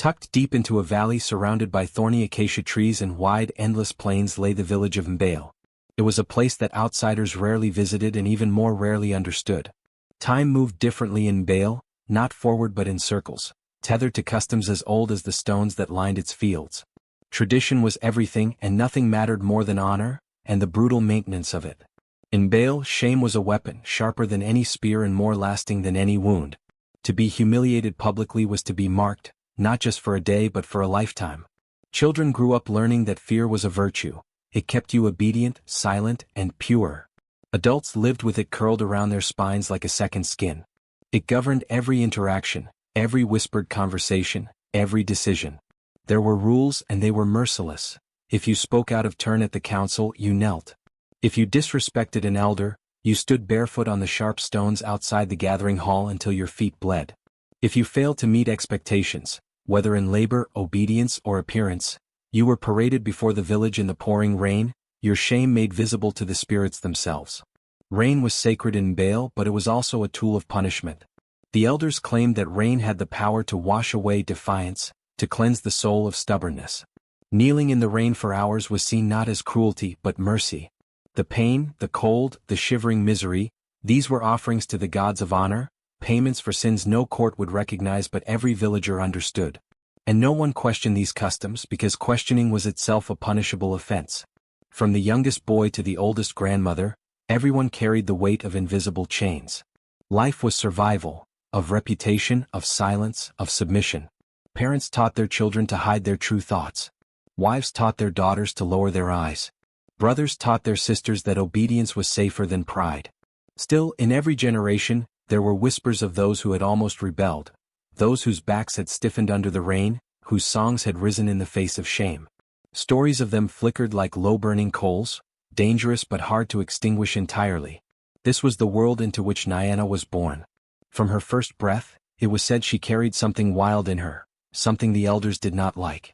Tucked deep into a valley surrounded by thorny acacia trees and wide, endless plains lay the village of Mbale. It was a place that outsiders rarely visited and even more rarely understood. Time moved differently in Mbale, not forward but in circles, tethered to customs as old as the stones that lined its fields. Tradition was everything, and nothing mattered more than honor, and the brutal maintenance of it. In Mbale, shame was a weapon, sharper than any spear and more lasting than any wound. To be humiliated publicly was to be marked, not just for a day but for a lifetime. Children grew up learning that fear was a virtue. It kept you obedient, silent, and pure. Adults lived with it curled around their spines like a second skin. It governed every interaction, every whispered conversation, every decision. There were rules and they were merciless. If you spoke out of turn at the council, you knelt. If you disrespected an elder, you stood barefoot on the sharp stones outside the gathering hall until your feet bled. If you failed to meet expectations, whether in labor, obedience, or appearance, you were paraded before the village in the pouring rain, your shame made visible to the spirits themselves. Rain was sacred in Mbale, but it was also a tool of punishment. The elders claimed that rain had the power to wash away defiance, to cleanse the soul of stubbornness. Kneeling in the rain for hours was seen not as cruelty but mercy. The pain, the cold, the shivering misery, these were offerings to the gods of honor, payments for sins no court would recognize but every villager understood. And no one questioned these customs because questioning was itself a punishable offense. From the youngest boy to the oldest grandmother, everyone carried the weight of invisible chains. Life was survival, of reputation, of silence, of submission. Parents taught their children to hide their true thoughts. Wives taught their daughters to lower their eyes. Brothers taught their sisters that obedience was safer than pride. Still, in every generation, there were whispers of those who had almost rebelled, those whose backs had stiffened under the rain, whose songs had risen in the face of shame. Stories of them flickered like low-burning coals, dangerous but hard to extinguish entirely. This was the world into which Nyana was born. From her first breath, it was said she carried something wild in her, something the elders did not like.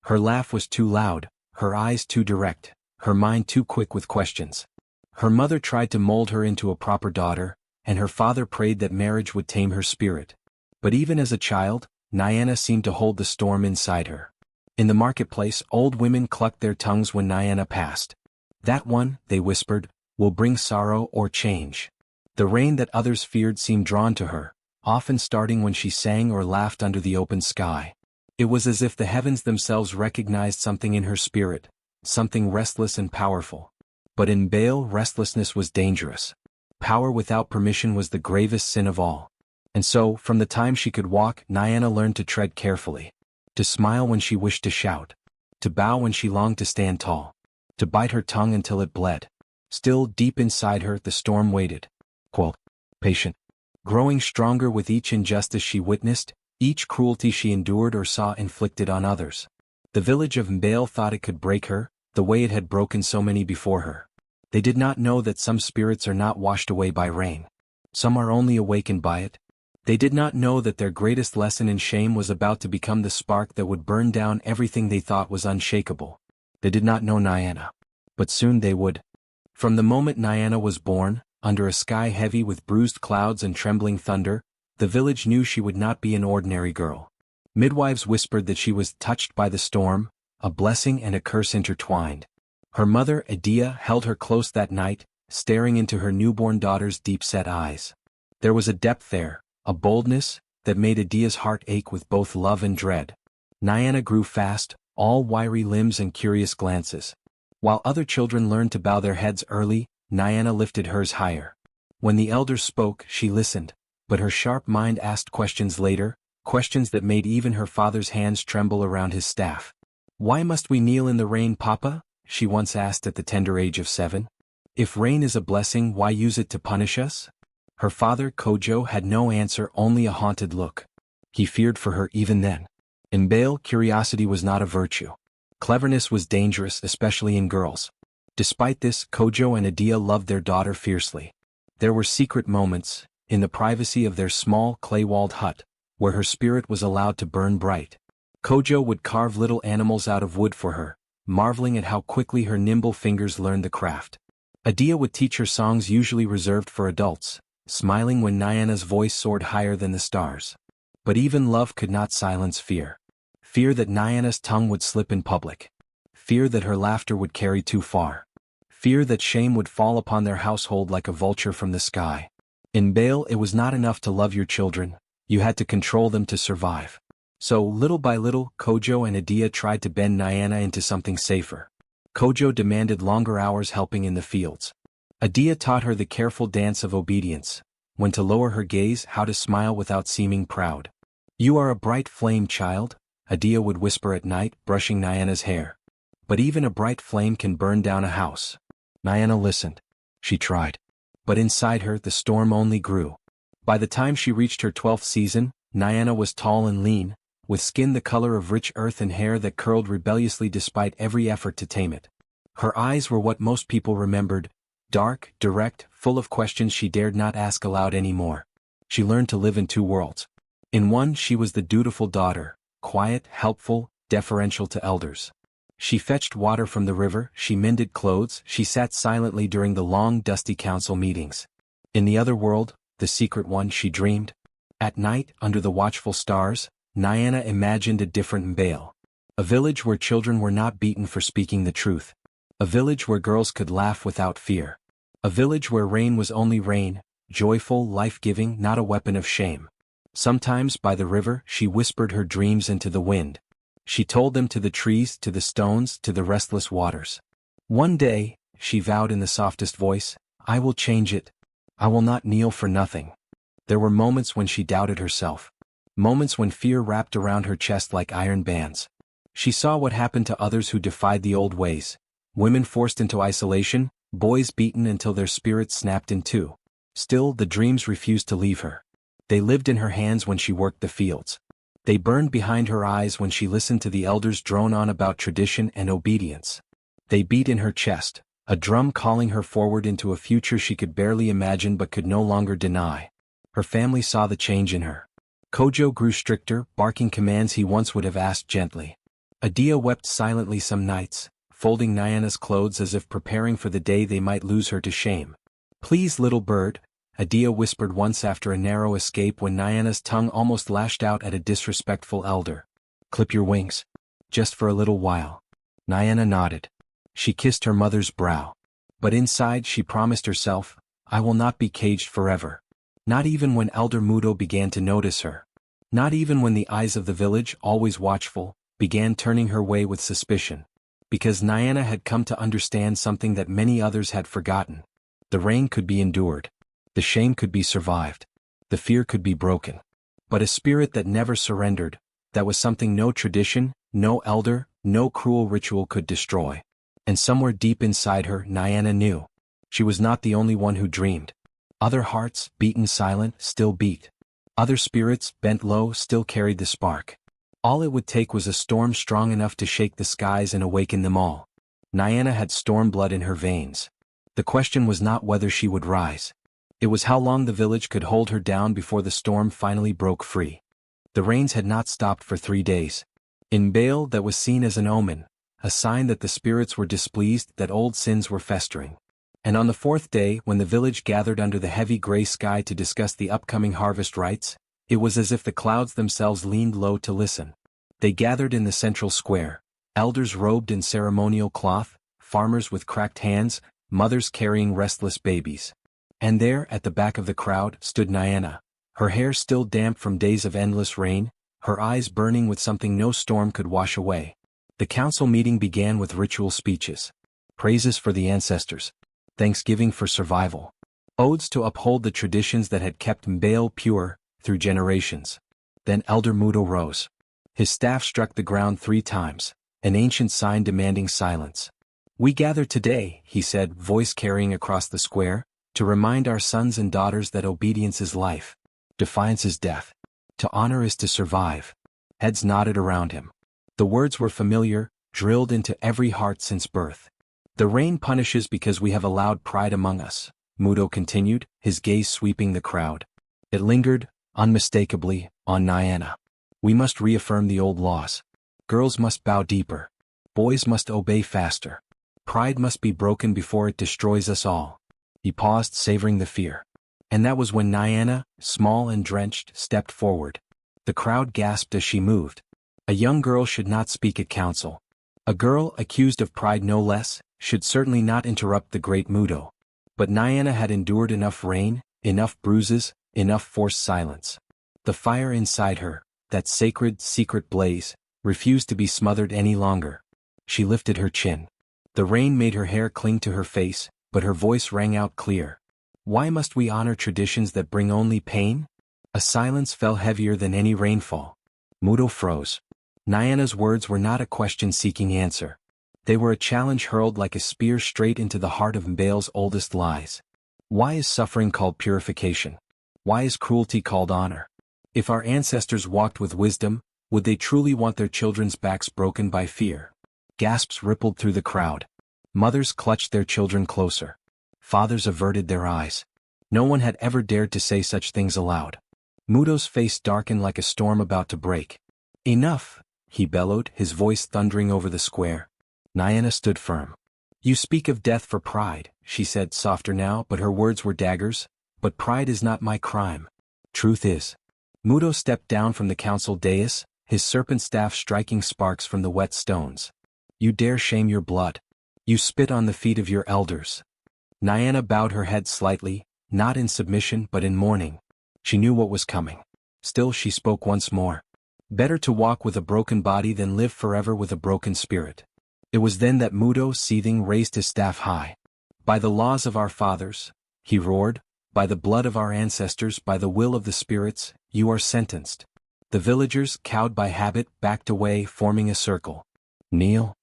Her laugh was too loud, her eyes too direct, her mind too quick with questions. Her mother tried to mold her into a proper daughter, and her father prayed that marriage would tame her spirit. But even as a child, Nyana seemed to hold the storm inside her. In the marketplace, old women clucked their tongues when Nyana passed. That one, they whispered, will bring sorrow or change. The rain that others feared seemed drawn to her, often starting when she sang or laughed under the open sky. It was as if the heavens themselves recognized something in her spirit, something restless and powerful. But in Mbale, restlessness was dangerous. Power without permission was the gravest sin of all. And so, from the time she could walk, Nyana learned to tread carefully, to smile when she wished to shout, to bow when she longed to stand tall, to bite her tongue until it bled. Still, deep inside her, the storm waited. Patient. Growing stronger with each injustice she witnessed, each cruelty she endured or saw inflicted on others. The village of Mbale thought it could break her, the way it had broken so many before her. They did not know that some spirits are not washed away by rain. Some are only awakened by it. They did not know that their greatest lesson in shame was about to become the spark that would burn down everything they thought was unshakable. They did not know Nyana. But soon they would. From the moment Nyana was born, under a sky heavy with bruised clouds and trembling thunder, the village knew she would not be an ordinary girl. Midwives whispered that she was touched by the storm, a blessing and a curse intertwined. Her mother, Adia, held her close that night, staring into her newborn daughter's deep-set eyes. There was a depth there, a boldness, that made Adia's heart ache with both love and dread. Nyana grew fast, all wiry limbs and curious glances. While other children learned to bow their heads early, Nyana lifted hers higher. When the elders spoke, she listened, but her sharp mind asked questions later, questions that made even her father's hands tremble around his staff. "Why must we kneel in the rain, Papa?" she once asked at the tender age of 7. "If rain is a blessing, why use it to punish us?" Her father, Kojo, had no answer, only a haunted look. He feared for her even then. In Mbale, curiosity was not a virtue. Cleverness was dangerous, especially in girls. Despite this, Kojo and Adia loved their daughter fiercely. There were secret moments, in the privacy of their small, clay-walled hut, where her spirit was allowed to burn bright. Kojo would carve little animals out of wood for her, marveling at how quickly her nimble fingers learned the craft. Adia would teach her songs usually reserved for adults, smiling when Nyana's voice soared higher than the stars. But even love could not silence fear. Fear that Nyana's tongue would slip in public. Fear that her laughter would carry too far. Fear that shame would fall upon their household like a vulture from the sky. In Bale, it was not enough to love your children, you had to control them to survive. So, little by little, Kojo and Adia tried to bend Nyana into something safer. Kojo demanded longer hours helping in the fields. Adia taught her the careful dance of obedience, when to lower her gaze, how to smile without seeming proud. You are a bright flame, child, Adia would whisper at night, brushing Nyana's hair. But even a bright flame can burn down a house. Nyana listened. She tried. But inside her, the storm only grew. By the time she reached her 12th season, Nyana was tall and lean, with skin the color of rich earth and hair that curled rebelliously despite every effort to tame it. Her eyes were what most people remembered, dark, direct, full of questions she dared not ask aloud anymore. She learned to live in two worlds. In one, she was the dutiful daughter, quiet, helpful, deferential to elders. She fetched water from the river, she mended clothes, she sat silently during the long, dusty council meetings. In the other world, the secret one, she dreamed. At night, under the watchful stars, Nyana imagined a different Mbale. A village where children were not beaten for speaking the truth. A village where girls could laugh without fear. A village where rain was only rain, joyful, life-giving, not a weapon of shame. Sometimes, by the river, she whispered her dreams into the wind. She told them to the trees, to the stones, to the restless waters. One day, she vowed in the softest voice, I will change it. I will not kneel for nothing. There were moments when she doubted herself. Moments when fear wrapped around her chest like iron bands. She saw what happened to others who defied the old ways. Women forced into isolation, boys beaten until their spirits snapped in two. Still, the dreams refused to leave her. They lived in her hands when she worked the fields. They burned behind her eyes when she listened to the elders drone on about tradition and obedience. They beat in her chest, a drum calling her forward into a future she could barely imagine but could no longer deny. Her family saw the change in her. Kojo grew stricter, barking commands he once would have asked gently. Adia wept silently some nights, folding Nyana's clothes as if preparing for the day they might lose her to shame. Please, little bird, Adia whispered once after a narrow escape when Nyana's tongue almost lashed out at a disrespectful elder. Clip your wings. Just for a little while. Nyana nodded. She kissed her mother's brow. But inside she promised herself, I will not be caged forever. Not even when Elder Mudo began to notice her. Not even when the eyes of the village, always watchful, began turning her way with suspicion. Because Nyana had come to understand something that many others had forgotten. The rain could be endured. The shame could be survived. The fear could be broken. But a spirit that never surrendered, that was something no tradition, no elder, no cruel ritual could destroy. And somewhere deep inside her, Nyana knew. She was not the only one who dreamed. Other hearts, beaten silent, still beat. Other spirits, bent low, still carried the spark. All it would take was a storm strong enough to shake the skies and awaken them all. Nyana had storm blood in her veins. The question was not whether she would rise. It was how long the village could hold her down before the storm finally broke free. The rains had not stopped for 3 days. In Bale, that was seen as an omen, a sign that the spirits were displeased, that old sins were festering. And on the 4th day, when the village gathered under the heavy gray sky to discuss the upcoming harvest rites, it was as if the clouds themselves leaned low to listen. They gathered in the central square, elders robed in ceremonial cloth, farmers with cracked hands, mothers carrying restless babies. And there, at the back of the crowd, stood Nyana, her hair still damp from days of endless rain, her eyes burning with something no storm could wash away. The council meeting began with ritual speeches. Praises for the ancestors. Thanksgiving for survival. Odes to uphold the traditions that had kept Mbale pure through generations. Then Elder Mudo rose. His staff struck the ground 3 times, an ancient sign demanding silence. We gather today, he said, voice carrying across the square, to remind our sons and daughters that obedience is life. Defiance is death. To honor is to survive. Heads nodded around him. The words were familiar, drilled into every heart since birth. The rain punishes because we have allowed pride among us, Mudo continued, his gaze sweeping the crowd. It lingered, unmistakably, on Nyana. We must reaffirm the old laws. Girls must bow deeper. Boys must obey faster. Pride must be broken before it destroys us all. He paused, savoring the fear. And that was when Nyana, small and drenched, stepped forward. The crowd gasped as she moved. A young girl should not speak at council. A girl, accused of pride no less, should certainly not interrupt the great Mudo. But Nyana had endured enough rain, enough bruises, enough forced silence. The fire inside her, that sacred, secret blaze, refused to be smothered any longer. She lifted her chin. The rain made her hair cling to her face, but her voice rang out clear. Why must we honor traditions that bring only pain? A silence fell heavier than any rainfall. Mudo froze. Nyana's words were not a question seeking answer. They were a challenge hurled like a spear straight into the heart of Mbale's oldest lies. Why is suffering called purification? Why is cruelty called honor? If our ancestors walked with wisdom, would they truly want their children's backs broken by fear? Gasps rippled through the crowd. Mothers clutched their children closer. Fathers averted their eyes. No one had ever dared to say such things aloud. Mudo's face darkened like a storm about to break. Enough, he bellowed, his voice thundering over the square. Nyana stood firm. You speak of death for pride, she said, softer now, but her words were daggers. But pride is not my crime. Truth is. Mudo stepped down from the council dais, his serpent staff striking sparks from the wet stones. You dare shame your blood. You spit on the feet of your elders. Nyana bowed her head slightly, not in submission but in mourning. She knew what was coming. Still she spoke once more. Better to walk with a broken body than live forever with a broken spirit. It was then that Mudo, seething, raised his staff high. By the laws of our fathers, he roared, by the blood of our ancestors, by the will of the spirits, you are sentenced. The villagers, cowed by habit, backed away, forming a circle. Kneel.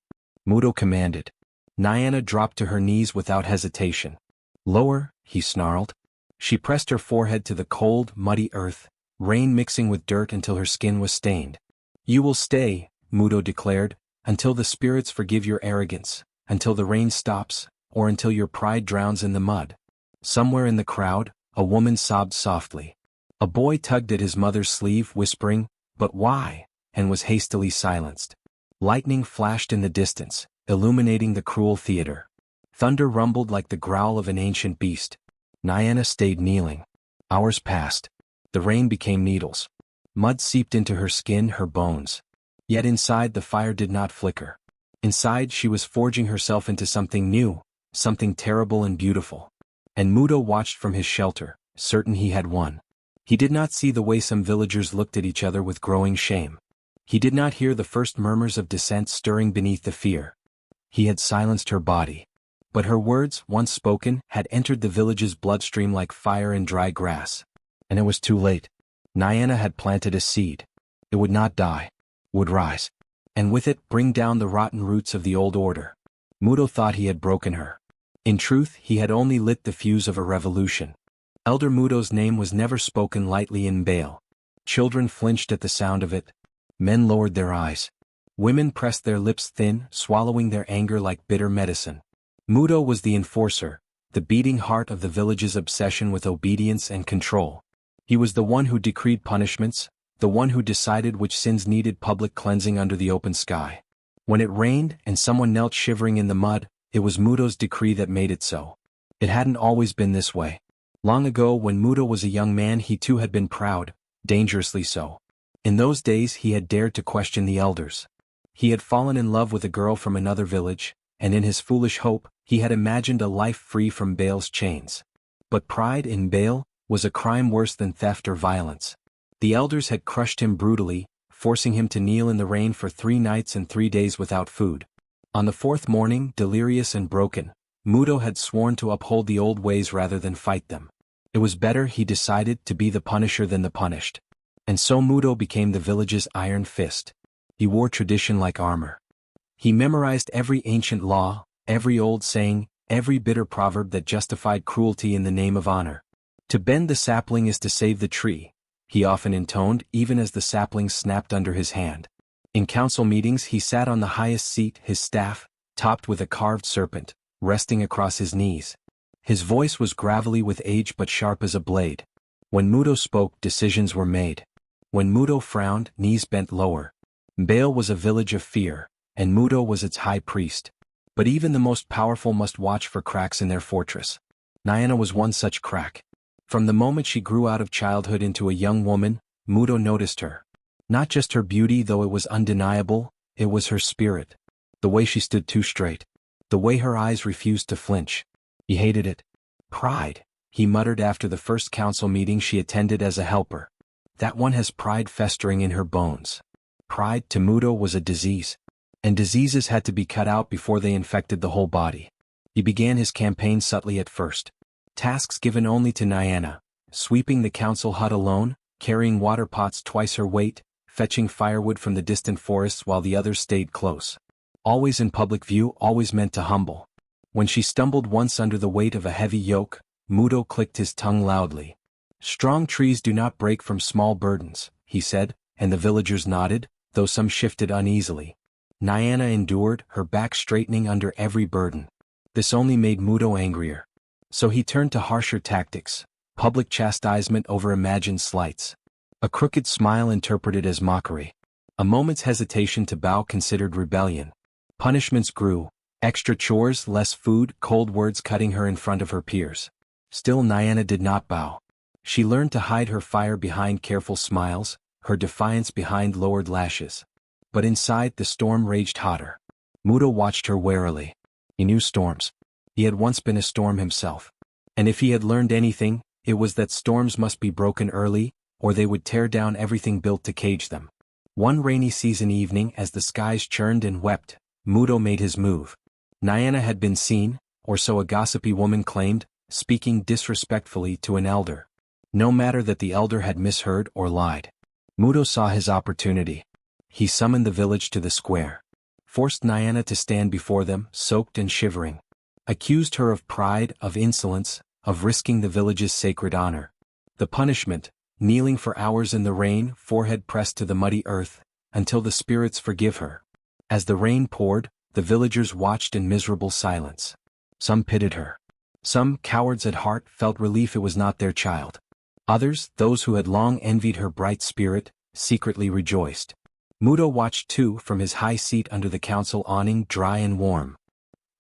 Mudo commanded. Nyana dropped to her knees without hesitation. Lower, he snarled. She pressed her forehead to the cold, muddy earth, rain mixing with dirt until her skin was stained. You will stay, Mudo declared, until the spirits forgive your arrogance, until the rain stops, or until your pride drowns in the mud. Somewhere in the crowd, a woman sobbed softly. A boy tugged at his mother's sleeve, whispering, "But why?" and was hastily silenced. Lightning flashed in the distance, illuminating the cruel theater. Thunder rumbled like the growl of an ancient beast. Nyana stayed kneeling. Hours passed. The rain became needles. Mud seeped into her skin, her bones. Yet inside the fire did not flicker. Inside she was forging herself into something new, something terrible and beautiful. And Mudo watched from his shelter, certain he had won. He did not see the way some villagers looked at each other with growing shame. He did not hear the first murmurs of dissent stirring beneath the fear. He had silenced her body. But her words, once spoken, had entered the village's bloodstream like fire in dry grass. And it was too late. Nyana had planted a seed. It would not die. Would rise. And with it bring down the rotten roots of the old order. Mudo thought he had broken her. In truth, he had only lit the fuse of a revolution. Elder Mudo's name was never spoken lightly in Mbale. Children flinched at the sound of it. Men lowered their eyes. Women pressed their lips thin, swallowing their anger like bitter medicine. Mudo was the enforcer, the beating heart of the village's obsession with obedience and control. He was the one who decreed punishments, the one who decided which sins needed public cleansing under the open sky. When it rained and someone knelt shivering in the mud, it was Mudo's decree that made it so. It hadn't always been this way. Long ago, when Mudo was a young man, he too had been proud, dangerously so. In those days he had dared to question the elders. He had fallen in love with a girl from another village, and in his foolish hope, he had imagined a life free from Mbale's chains. But pride in Mbale was a crime worse than theft or violence. The elders had crushed him brutally, forcing him to kneel in the rain for 3 nights and 3 days without food. On the 4th morning, delirious and broken, Mudo had sworn to uphold the old ways rather than fight them. It was better, he decided, to be the punisher than the punished. And so Mudo became the village's iron fist. He wore tradition like armor. He memorized every ancient law, every old saying, every bitter proverb that justified cruelty in the name of honor. To bend the sapling is to save the tree, he often intoned, even as the sapling snapped under his hand. In council meetings he sat on the highest seat, his staff, topped with a carved serpent, resting across his knees. His voice was gravelly with age but sharp as a blade. When Mudo spoke, decisions were made. When Mudo frowned, knees bent lower. Mbale was a village of fear, and Mudo was its high priest. But even the most powerful must watch for cracks in their fortress. Nyana was one such crack. From the moment she grew out of childhood into a young woman, Mudo noticed her. Not just her beauty, though it was undeniable, it was her spirit. The way she stood too straight. The way her eyes refused to flinch. He hated it. Pride, he muttered after the first council meeting she attended as a helper. That one has pride festering in her bones. Pride to Mudo was a disease. And diseases had to be cut out before they infected the whole body. He began his campaign subtly at first. Tasks given only to Nyana, sweeping the council hut alone, carrying water pots twice her weight, fetching firewood from the distant forests while the others stayed close. Always in public view, always meant to humble. When she stumbled once under the weight of a heavy yoke, Mudo clicked his tongue loudly. "Strong trees do not break from small burdens," he said, and the villagers nodded, though some shifted uneasily. Nyana endured, her back straightening under every burden. This only made Mudo angrier. So he turned to harsher tactics, public chastisement over imagined slights. A crooked smile interpreted as mockery. A moment's hesitation to bow considered rebellion. Punishments grew, extra chores, less food, cold words cutting her in front of her peers. Still Nyana did not bow. She learned to hide her fire behind careful smiles, her defiance behind lowered lashes. But inside the storm raged hotter. Mudo watched her warily. He knew storms. He had once been a storm himself. And if he had learned anything, it was that storms must be broken early, or they would tear down everything built to cage them. One rainy season evening, as the skies churned and wept, Mudo made his move. Nyana had been seen, or so a gossipy woman claimed, speaking disrespectfully to an elder. No matter that the elder had misheard or lied. Mudo saw his opportunity. He summoned the village to the square. Forced Nyana to stand before them, soaked and shivering. Accused her of pride, of insolence, of risking the village's sacred honor. The punishment, kneeling for hours in the rain, forehead pressed to the muddy earth, until the spirits forgive her. As the rain poured, the villagers watched in miserable silence. Some pitied her. Some, cowards at heart, felt relief it was not their child. Others, those who had long envied her bright spirit, secretly rejoiced. Mudo watched too from his high seat under the council awning, dry and warm.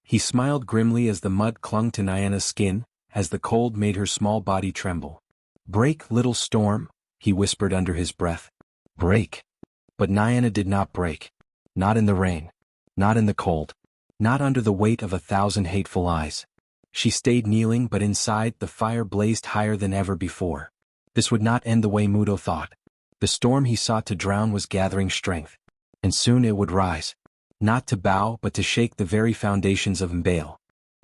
He smiled grimly as the mud clung to Nyana's skin, as the cold made her small body tremble. "Break, little storm," he whispered under his breath. "Break." But Nyana did not break. Not in the rain. Not in the cold. Not under the weight of 1,000 hateful eyes. She stayed kneeling, but inside the fire blazed higher than ever before. This would not end the way Mudo thought. The storm he sought to drown was gathering strength. And soon it would rise. Not to bow, but to shake the very foundations of Mbale.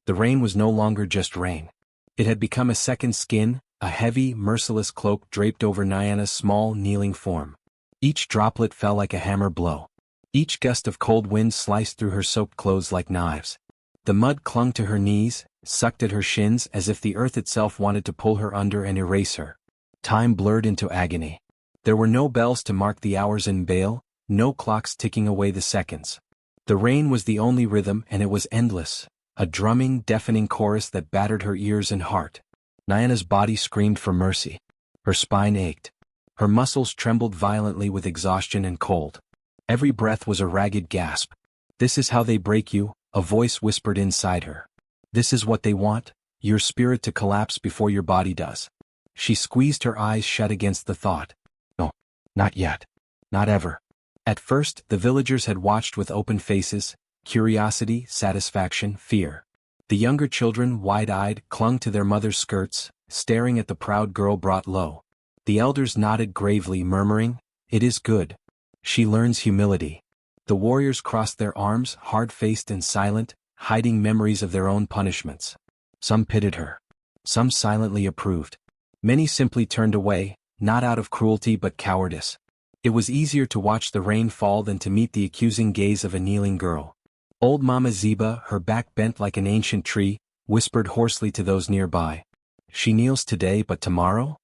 The rain was no longer just rain. It had become a second skin, a heavy, merciless cloak draped over Nyana's small, kneeling form. Each droplet fell like a hammer blow. Each gust of cold wind sliced through her soaked clothes like knives. The mud clung to her knees, sucked at her shins as if the earth itself wanted to pull her under and erase her. Time blurred into agony. There were no bells to mark the hours in Mbale, no clocks ticking away the seconds. The rain was the only rhythm, and it was endless, a drumming, deafening chorus that battered her ears and heart. Nyana's body screamed for mercy. Her spine ached. Her muscles trembled violently with exhaustion and cold. Every breath was a ragged gasp. "This is how they break you," a voice whispered inside her. "This is what they want, your spirit to collapse before your body does." She squeezed her eyes shut against the thought. No, not yet. Not ever. At first, the villagers had watched with open faces, curiosity, satisfaction, fear. The younger children, wide-eyed, clung to their mother's skirts, staring at the proud girl brought low. The elders nodded gravely, murmuring, "It is good. She learns humility." The warriors crossed their arms, hard-faced and silent, hiding memories of their own punishments. Some pitied her. Some silently approved. Many simply turned away, not out of cruelty but cowardice. It was easier to watch the rain fall than to meet the accusing gaze of a kneeling girl. Old Mama Ziba, her back bent like an ancient tree, whispered hoarsely to those nearby. "She kneels today, but tomorrow?"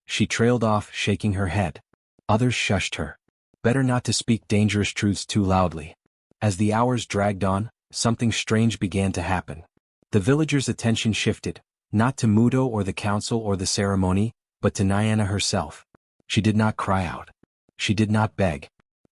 She trailed off, shaking her head. Others shushed her. Better not to speak dangerous truths too loudly. As the hours dragged on, something strange began to happen. The villagers' attention shifted, not to Mudo or the council or the ceremony, but to Nyana herself. She did not cry out. She did not beg.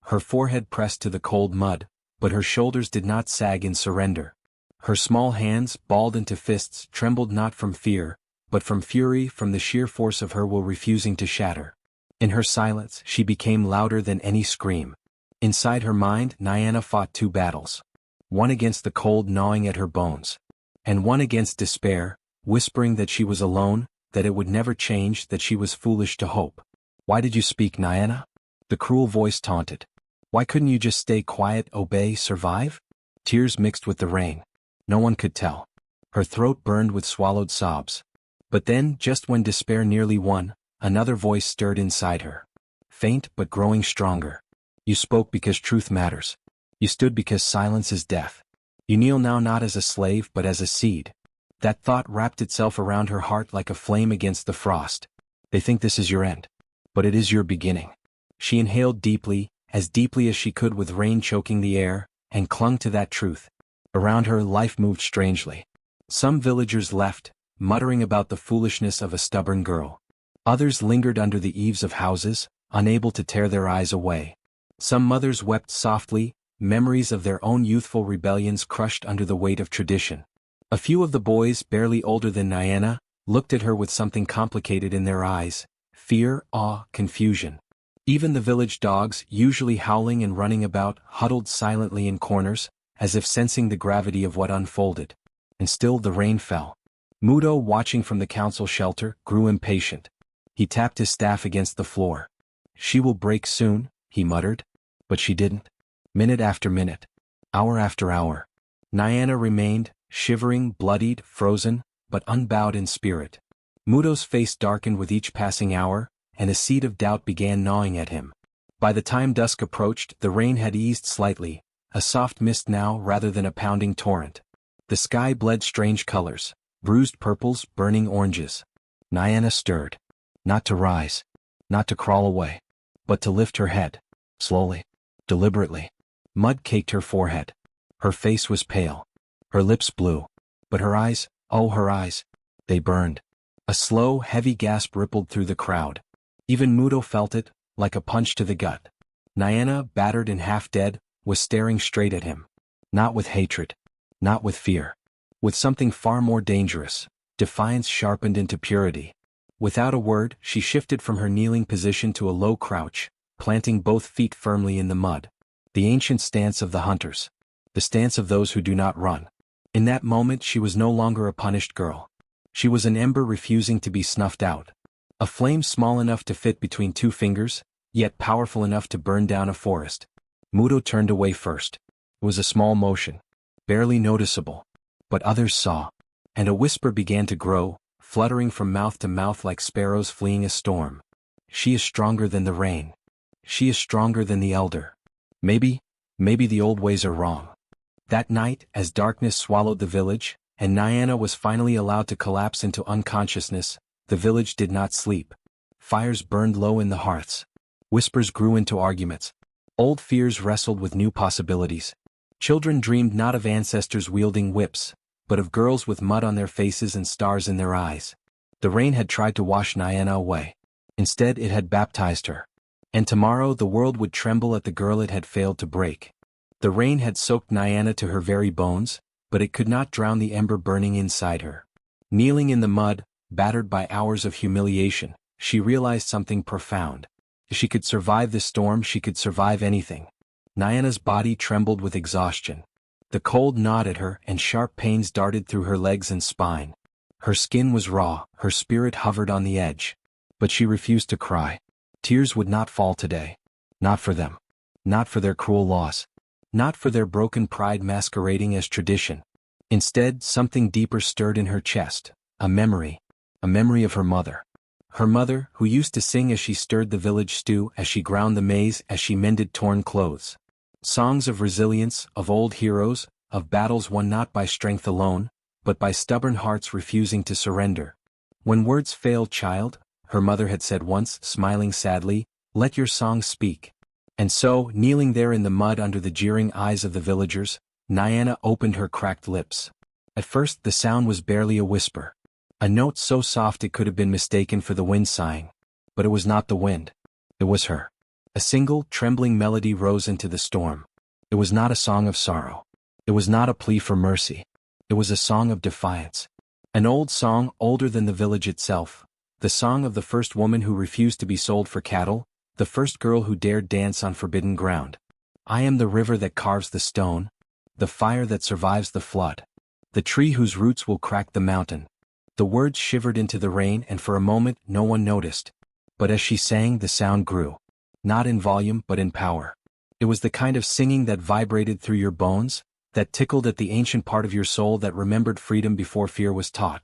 Her forehead pressed to the cold mud, but her shoulders did not sag in surrender. Her small hands, balled into fists, trembled not from fear, but from fury, from the sheer force of her will refusing to shatter. In her silence, she became louder than any scream. Inside her mind, Nyana fought two battles. One against the cold gnawing at her bones. And one against despair, whispering that she was alone, that it would never change, that she was foolish to hope. "Why did you speak, Nyana?" The cruel voice taunted. "Why couldn't you just stay quiet, obey, survive?" Tears mixed with the rain. No one could tell. Her throat burned with swallowed sobs. But then, just when despair nearly won, another voice stirred inside her. Faint but growing stronger. "You spoke because truth matters. You stood because silence is death. You kneel now not as a slave but as a seed." That thought wrapped itself around her heart like a flame against the frost. "They think this is your end. But it is your beginning." She inhaled deeply as she could with rain choking the air, and clung to that truth. Around her, life moved strangely. Some villagers left, muttering about the foolishness of a stubborn girl. Others lingered under the eaves of houses, unable to tear their eyes away. Some mothers wept softly, memories of their own youthful rebellions crushed under the weight of tradition. A few of the boys, barely older than Nyana, looked at her with something complicated in their eyes: fear, awe, confusion. Even the village dogs, usually howling and running about, huddled silently in corners, as if sensing the gravity of what unfolded. And still the rain fell. Mudo, watching from the council shelter, grew impatient. He tapped his staff against the floor. "She will break soon," he muttered. But she didn't. Minute after minute. Hour after hour. Nyana remained, shivering, bloodied, frozen, but unbowed in spirit. Mudo's face darkened with each passing hour, and a seed of doubt began gnawing at him. By the time dusk approached, the rain had eased slightly, a soft mist now rather than a pounding torrent. The sky bled strange colors, bruised purples, burning oranges. Nyana stirred. Not to rise. Not to crawl away. But to lift her head. Slowly. Deliberately. Mud caked her forehead. Her face was pale. Her lips blue. But her eyes, oh her eyes, they burned. A slow, heavy gasp rippled through the crowd. Even Mudo felt it, like a punch to the gut. Nyana, battered and half dead, was staring straight at him. Not with hatred. Not with fear. With something far more dangerous, defiance sharpened into purity. Without a word, she shifted from her kneeling position to a low crouch, planting both feet firmly in the mud. The ancient stance of the hunters. The stance of those who do not run. In that moment she was no longer a punished girl. She was an ember refusing to be snuffed out. A flame small enough to fit between two fingers, yet powerful enough to burn down a forest. Mudo turned away first. It was a small motion. Barely noticeable. But others saw. And a whisper began to grow, fluttering from mouth to mouth like sparrows fleeing a storm. "She is stronger than the rain. She is stronger than the elder. Maybe the old ways are wrong." That night, as darkness swallowed the village, and Nyana was finally allowed to collapse into unconsciousness, the village did not sleep. Fires burned low in the hearths. Whispers grew into arguments. Old fears wrestled with new possibilities. Children dreamed not of ancestors wielding whips, but of girls with mud on their faces and stars in their eyes. The rain had tried to wash Nyana away. Instead, it had baptized her. And tomorrow the world would tremble at the girl it had failed to break. The rain had soaked Nyana to her very bones, but it could not drown the ember burning inside her. Kneeling in the mud, battered by hours of humiliation, she realized something profound. If she could survive this storm, she could survive anything. Nyana's body trembled with exhaustion. The cold gnawed at her and sharp pains darted through her legs and spine. Her skin was raw, her spirit hovered on the edge. But she refused to cry. Tears would not fall today. Not for them. Not for their cruel loss. Not for their broken pride masquerading as tradition. Instead, something deeper stirred in her chest, a memory of her mother. Her mother, who used to sing as she stirred the village stew, as she ground the maize, as she mended torn clothes. Songs of resilience, of old heroes, of battles won not by strength alone, but by stubborn hearts refusing to surrender. "When words fail, child," her mother had said once, smiling sadly, "let your song speak." And so, kneeling there in the mud under the jeering eyes of the villagers, Nyana opened her cracked lips. At first the sound was barely a whisper. A note so soft it could have been mistaken for the wind sighing. But it was not the wind. It was her. A single, trembling melody rose into the storm. It was not a song of sorrow. It was not a plea for mercy. It was a song of defiance. An old song, older than the village itself, The song of the first woman who refused to be sold for cattle, the first girl who dared dance on forbidden ground. I am the river that carves the stone, the fire that survives the flood, the tree whose roots will crack the mountain. The words shivered into the rain, and for a moment no one noticed. But as she sang, the sound grew. Not in volume but in power. It was the kind of singing that vibrated through your bones, that tickled at the ancient part of your soul that remembered freedom before fear was taught.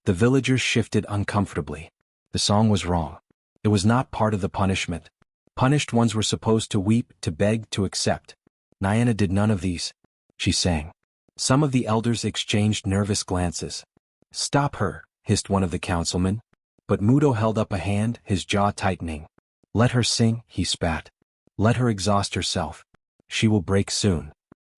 The villagers shifted uncomfortably. The song was wrong. It was not part of the punishment. Punished ones were supposed to weep, to beg, to accept. Nyana did none of these. She sang. Some of the elders exchanged nervous glances. "Stop her," hissed one of the councilmen. But Mudo held up a hand, his jaw tightening. "Let her sing," he spat. "Let her exhaust herself. She will break soon."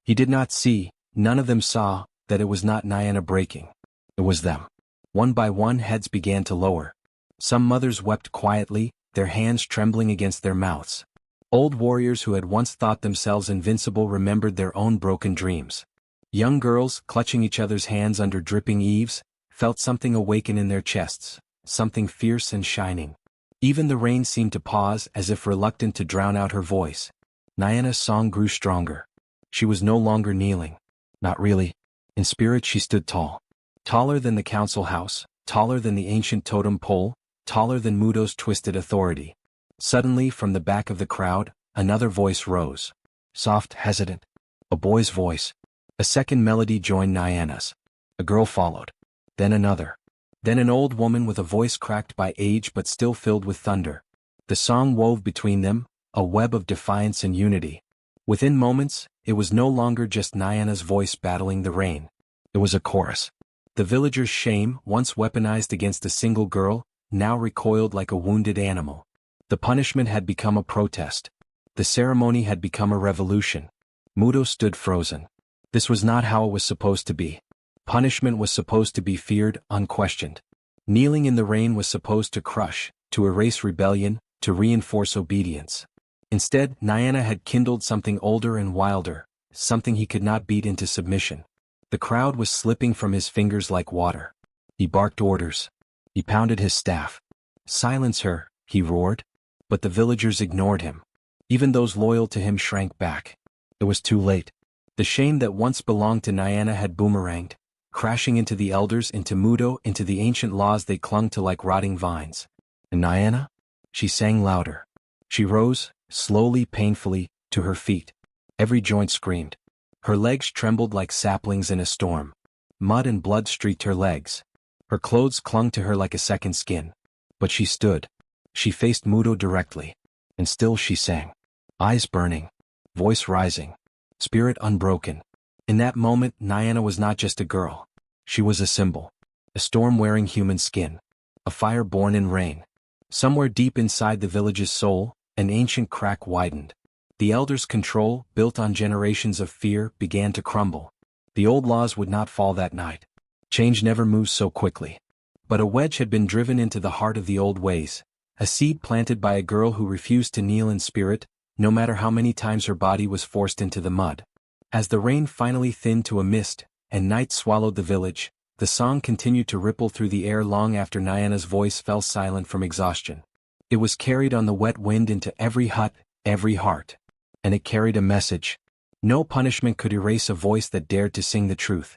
He did not see, none of them saw, that it was not Nyana breaking. It was them. One by one heads began to lower. Some mothers wept quietly, their hands trembling against their mouths. Old warriors who had once thought themselves invincible remembered their own broken dreams. Young girls, clutching each other's hands under dripping eaves, felt something awaken in their chests, something fierce and shining. Even the rain seemed to pause, as if reluctant to drown out her voice. Nyana's song grew stronger. She was no longer kneeling. Not really. In spirit she stood tall. Taller than the council house, taller than the ancient totem pole, taller than Mudo's twisted authority. Suddenly, from the back of the crowd, another voice rose. Soft, hesitant. A boy's voice. A second melody joined Nyana's. A girl followed. Then another. Then an old woman with a voice cracked by age but still filled with thunder. The song wove between them, a web of defiance and unity. Within moments, it was no longer just Nyana's voice battling the rain. It was a chorus. The villagers' shame, once weaponized against a single girl, now recoiled like a wounded animal. The punishment had become a protest. The ceremony had become a revolution. Mudo stood frozen. This was not how it was supposed to be. Punishment was supposed to be feared, unquestioned. Kneeling in the rain was supposed to crush, to erase rebellion, to reinforce obedience. Instead, Nyana had kindled something older and wilder, something he could not beat into submission. The crowd was slipping from his fingers like water. He barked orders. He pounded his staff. "Silence her," he roared. But the villagers ignored him. Even those loyal to him shrank back. It was too late. The shame that once belonged to Nyana had boomeranged, crashing into the elders, into Mudo, into the ancient laws they clung to like rotting vines. And Nyana? She sang louder. She rose, slowly, painfully, to her feet. Every joint screamed. Her legs trembled like saplings in a storm. Mud and blood streaked her legs. Her clothes clung to her like a second skin. But she stood. She faced Mudo directly. And still she sang. Eyes burning. Voice rising. Spirit unbroken. In that moment, Nyana was not just a girl. She was a symbol. A storm wearing human skin. A fire born in rain. Somewhere deep inside the village's soul, an ancient crack widened. The elders' control, built on generations of fear, began to crumble. The old laws would not fall that night. Change never moves so quickly. But a wedge had been driven into the heart of the old ways, a seed planted by a girl who refused to kneel in spirit, no matter how many times her body was forced into the mud. As the rain finally thinned to a mist, and night swallowed the village, the song continued to ripple through the air long after Nyana's voice fell silent from exhaustion. It was carried on the wet wind into every hut, every heart. And it carried a message. No punishment could erase a voice that dared to sing the truth.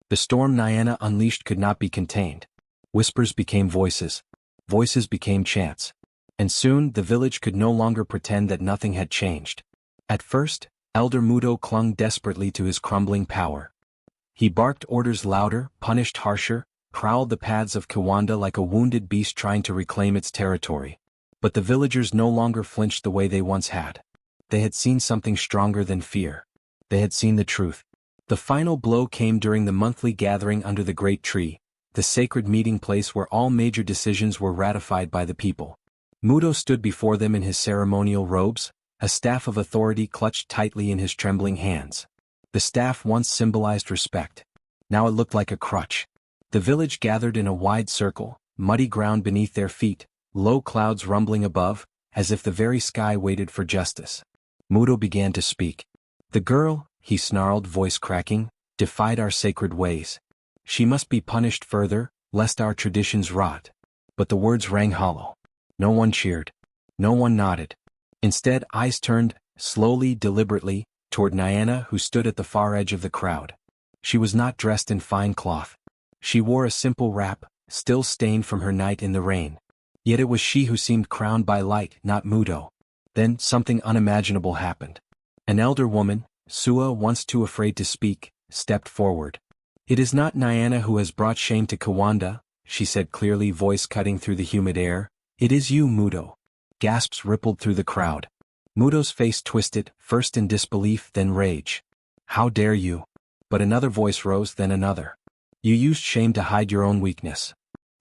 The storm Nyana unleashed could not be contained. Whispers became voices. Voices became chants. And soon the village could no longer pretend that nothing had changed. At first, Elder Mudo clung desperately to his crumbling power. He barked orders louder, punished harsher, prowled the paths of Kiwanda like a wounded beast trying to reclaim its territory. But the villagers no longer flinched the way they once had. They had seen something stronger than fear. They had seen the truth. The final blow came during the monthly gathering under the great tree, the sacred meeting place where all major decisions were ratified by the people. Mudo stood before them in his ceremonial robes, a staff of authority clutched tightly in his trembling hands. The staff once symbolized respect. Now it looked like a crutch. The village gathered in a wide circle, muddy ground beneath their feet, low clouds rumbling above, as if the very sky waited for justice. Mudo began to speak. The girl, he snarled, voice cracking, defied our sacred ways. She must be punished further, lest our traditions rot. But the words rang hollow. No one cheered. No one nodded. Instead, eyes turned, slowly, deliberately, toward Nyana, who stood at the far edge of the crowd. She was not dressed in fine cloth. She wore a simple wrap, still stained from her night in the rain. Yet it was she who seemed crowned by light, not Mudo. Then, something unimaginable happened. An elder woman, Sua, once too afraid to speak, stepped forward. "It is not Nyana who has brought shame to Kawanda," she said clearly, voice cutting through the humid air. "It is you, Mudo." Gasps rippled through the crowd. Mudo's face twisted, first in disbelief, then rage. "How dare you?" But another voice rose, then another. "You used shame to hide your own weakness.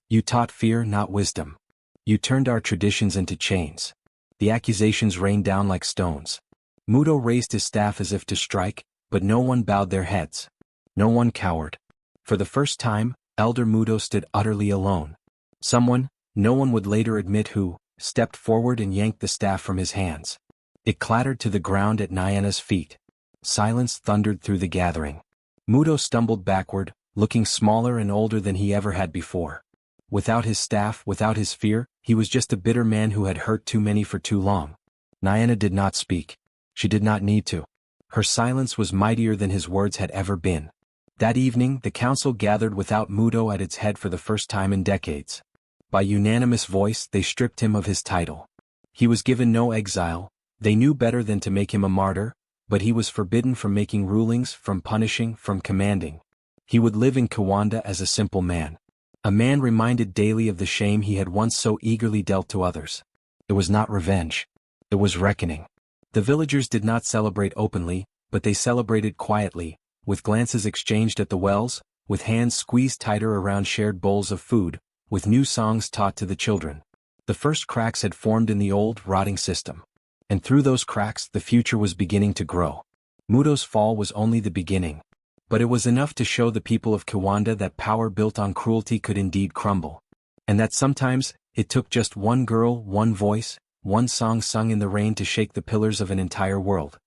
You taught fear, not wisdom. You turned our traditions into chains." The accusations rained down like stones. Mudo raised his staff as if to strike, but no one bowed their heads. No one cowered. For the first time, Elder Mudo stood utterly alone. Someone, no one would later admit who, stepped forward and yanked the staff from his hands. It clattered to the ground at Nyana's feet. Silence thundered through the gathering. Mudo stumbled backward, looking smaller and older than he ever had before. Without his staff, without his fear, he was just a bitter man who had hurt too many for too long. Nyana did not speak. She did not need to. Her silence was mightier than his words had ever been. That evening, the council gathered without Mudo at its head for the first time in decades. By unanimous voice, they stripped him of his title. He was given no exile. They knew better than to make him a martyr, but he was forbidden from making rulings, from punishing, from commanding. He would live in Kawanda as a simple man. A man reminded daily of the shame he had once so eagerly dealt to others. It was not revenge. It was reckoning. The villagers did not celebrate openly, but they celebrated quietly, with glances exchanged at the wells, with hands squeezed tighter around shared bowls of food, with new songs taught to the children. The first cracks had formed in the old, rotting system. And through those cracks the future was beginning to grow. Mudo's fall was only the beginning. But it was enough to show the people of Kawanda that power built on cruelty could indeed crumble. And that sometimes, it took just one girl, one voice, one song sung in the rain to shake the pillars of an entire world.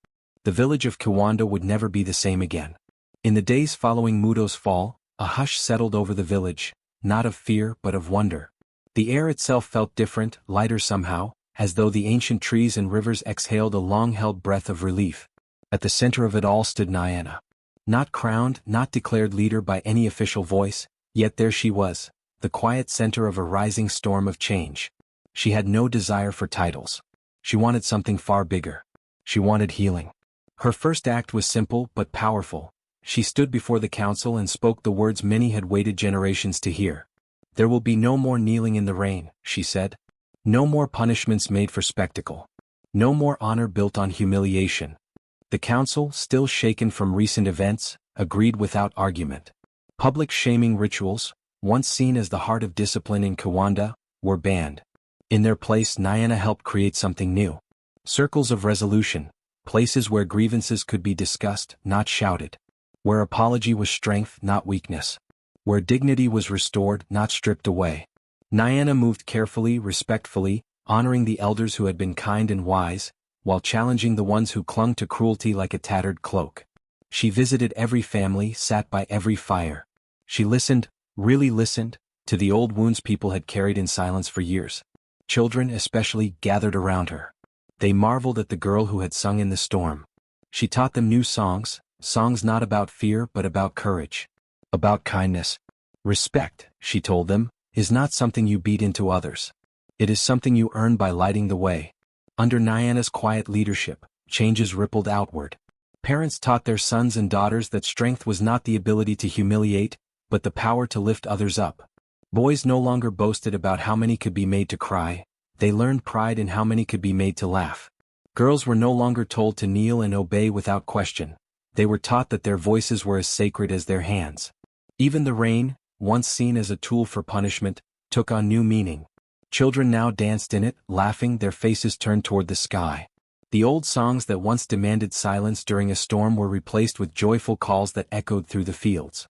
The village of Kawanda would never be the same again. In the days following Mudo's fall, a hush settled over the village, not of fear but of wonder. The air itself felt different, lighter somehow, as though the ancient trees and rivers exhaled a long-held breath of relief. At the center of it all stood Nyana. Not crowned, not declared leader by any official voice, yet there she was, the quiet center of a rising storm of change. She had no desire for titles. She wanted something far bigger. She wanted healing. Her first act was simple but powerful. She stood before the council and spoke the words many had waited generations to hear. "There will be no more kneeling in the rain," she said. "No more punishments made for spectacle. No more honor built on humiliation." The council, still shaken from recent events, agreed without argument. Public shaming rituals, once seen as the heart of discipline in Kawanda, were banned. In their place, Nyana helped create something new. Circles of resolution, places where grievances could be discussed, not shouted. Where apology was strength, not weakness. Where dignity was restored, not stripped away. Nyana moved carefully, respectfully, honoring the elders who had been kind and wise, while challenging the ones who clung to cruelty like a tattered cloak. She visited every family, sat by every fire. She listened, really listened, to the old wounds people had carried in silence for years. Children, especially, gathered around her. They marveled at the girl who had sung in the storm. She taught them new songs, songs not about fear but about courage. About kindness. Respect, she told them, is not something you beat into others. It is something you earn by lighting the way. Under Nyana's quiet leadership, changes rippled outward. Parents taught their sons and daughters that strength was not the ability to humiliate, but the power to lift others up. Boys no longer boasted about how many could be made to cry, they learned pride in how many could be made to laugh. Girls were no longer told to kneel and obey without question. They were taught that their voices were as sacred as their hands. Even the rain, once seen as a tool for punishment, took on new meaning. Children now danced in it, laughing, their faces turned toward the sky. The old songs that once demanded silence during a storm were replaced with joyful calls that echoed through the fields.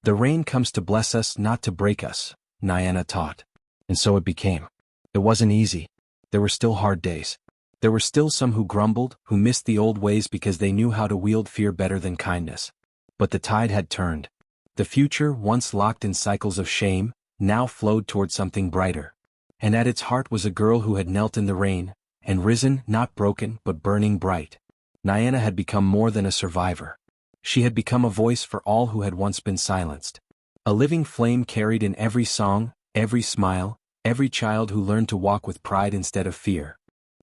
The rain comes to bless us, not to break us, Nyana taught. And so it became. It wasn't easy. There were still hard days. There were still some who grumbled, who missed the old ways because they knew how to wield fear better than kindness. But the tide had turned. The future, once locked in cycles of shame, now flowed toward something brighter. and at its heart was a girl who had knelt in the rain, and risen, not broken but burning bright. Nyana had become more than a survivor. She had become a voice for all who had once been silenced. A living flame carried in every song, every smile, every child who learned to walk with pride instead of fear.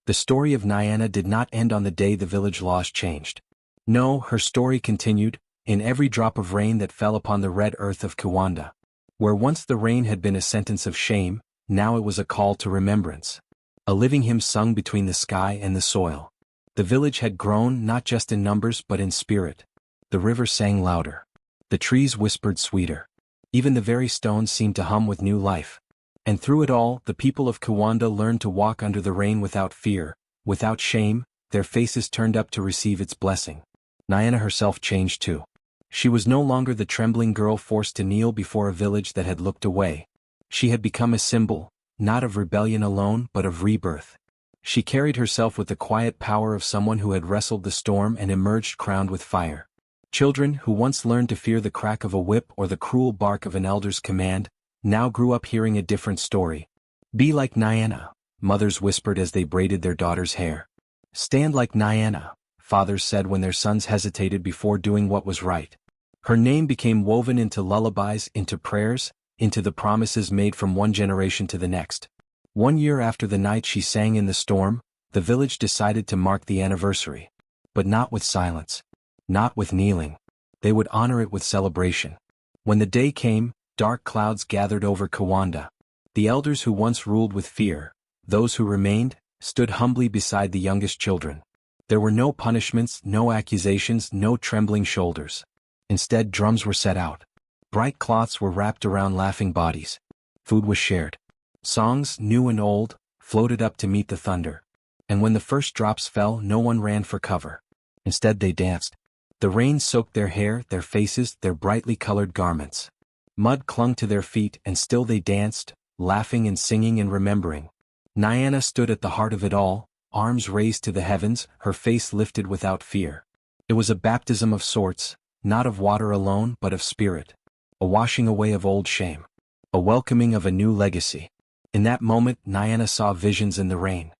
The story of Nyana did not end on the day the village laws changed. No, her story continued, in every drop of rain that fell upon the red earth of Kiwanda. Where once the rain had been a sentence of shame, now it was a call to remembrance. A living hymn sung between the sky and the soil. The village had grown not just in numbers but in spirit. The river sang louder. The trees whispered sweeter. Even the very stones seemed to hum with new life. And through it all, the people of Kiwanda learned to walk under the rain without fear, without shame, their faces turned up to receive its blessing. Nyana herself changed too. She was no longer the trembling girl forced to kneel before a village that had looked away. She had become a symbol, not of rebellion alone but of rebirth. She carried herself with the quiet power of someone who had wrestled the storm and emerged crowned with fire. Children who once learned to fear the crack of a whip or the cruel bark of an elder's command, now grew up hearing a different story. Be like Nyana, mothers whispered as they braided their daughters' hair. Stand like Nyana, fathers said when their sons hesitated before doing what was right. Her name became woven into lullabies, into prayers, into the promises made from one generation to the next. 1 year after the night she sang in the storm, the village decided to mark the anniversary. But not with silence. Not with kneeling. They would honor it with celebration. When the day came, dark clouds gathered over Kiwanda. The elders who once ruled with fear, those who remained, stood humbly beside the youngest children. There were no punishments, no accusations, no trembling shoulders. Instead, drums were set out. Bright cloths were wrapped around laughing bodies. Food was shared. Songs, new and old, floated up to meet the thunder. And when the first drops fell, no one ran for cover. Instead they danced. The rain soaked their hair, their faces, their brightly colored garments. Mud clung to their feet and still they danced, laughing and singing and remembering. Nyana stood at the heart of it all, arms raised to the heavens, her face lifted without fear. It was a baptism of sorts, not of water alone but of spirit. A washing away of old shame. A welcoming of a new legacy. In that moment Nyana saw visions in the rain.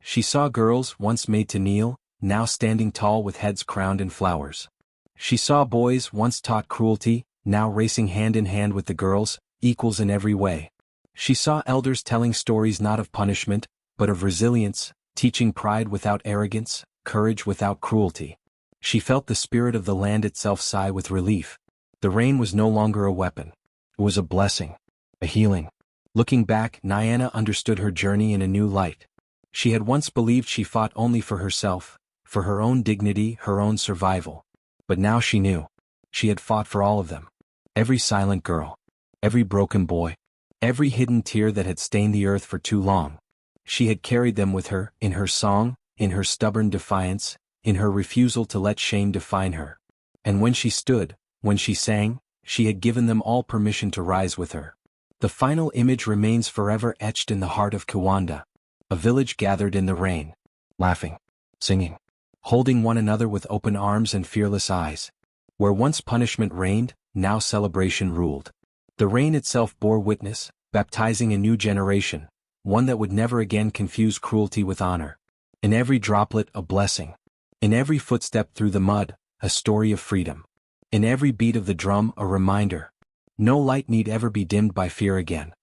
She saw girls once made to kneel, now standing tall with heads crowned in flowers. She saw boys once taught cruelty, now racing hand in hand with the girls, equals in every way. She saw elders telling stories not of punishment, but of resilience, teaching pride without arrogance, courage without cruelty. She felt the spirit of the land itself sigh with relief. The rain was no longer a weapon. It was a blessing. A healing. Looking back, Nyana understood her journey in a new light. She had once believed she fought only for herself, for her own dignity, her own survival. But now she knew. She had fought for all of them. Every silent girl. Every broken boy. Every hidden tear that had stained the earth for too long. She had carried them with her, in her song, in her stubborn defiance, in her refusal to let shame define her. And when she stood, when she sang, she had given them all permission to rise with her. The final image remains forever etched in the heart of Kiwanda. A village gathered in the rain. Laughing. Singing. Holding one another with open arms and fearless eyes. Where once punishment reigned, now celebration ruled. The rain itself bore witness, baptizing a new generation, one that would never again confuse cruelty with honor. In every droplet a blessing. In every footstep through the mud, a story of freedom. In every beat of the drum a reminder. No light need ever be dimmed by fear again.